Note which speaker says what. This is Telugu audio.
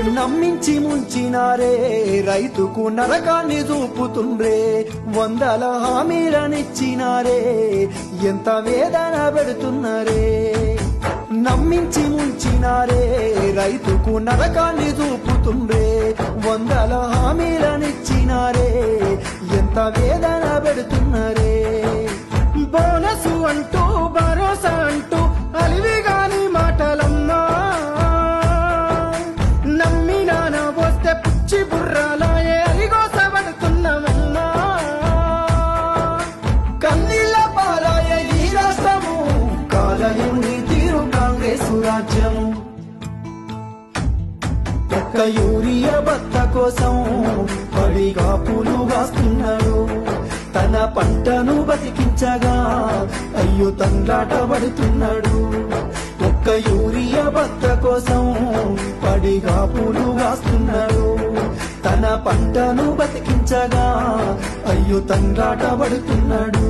Speaker 1: నమ్మించి ముంచినారే రైతుకు నరకాన్ని చూపుతుండ్రే వందల హామీలనిచ్చినారే ఎంత వేదన పెడుతున్నారే నమ్మించి ముంచినారే రైతుకు నరకాన్ని చూపుతుండ్రే వందల హామీలనిచ్చినారే ఎంత వేదన పెడుతున్నారే బోనసు అంటూ భరోసా అంటూ అలివిగాని మాటలమ్మా నమ్మినాన వస్తే పుచ్చి బుర్రాలాయే అలిగోసబడుతున్నామన్నా కన్నీళ్ళ పాలాయ ఈ రాష్ట్రము కాలయుని తీరు కాంగ్రెస్ రాజ్యము ఒక్క యూరియా బత్త కోసం పడిగా పూలు కాస్తున్నాడు తన పంటను బతికించగా అయ్యో తండ్రాట పడుతున్నాడు ఒక్క యూరియా బత్త కోసం పడిగా పూలు కాస్తున్నాడు తన పంటను బతికించగా అయ్యో తండ్రాట పడుతున్నాడు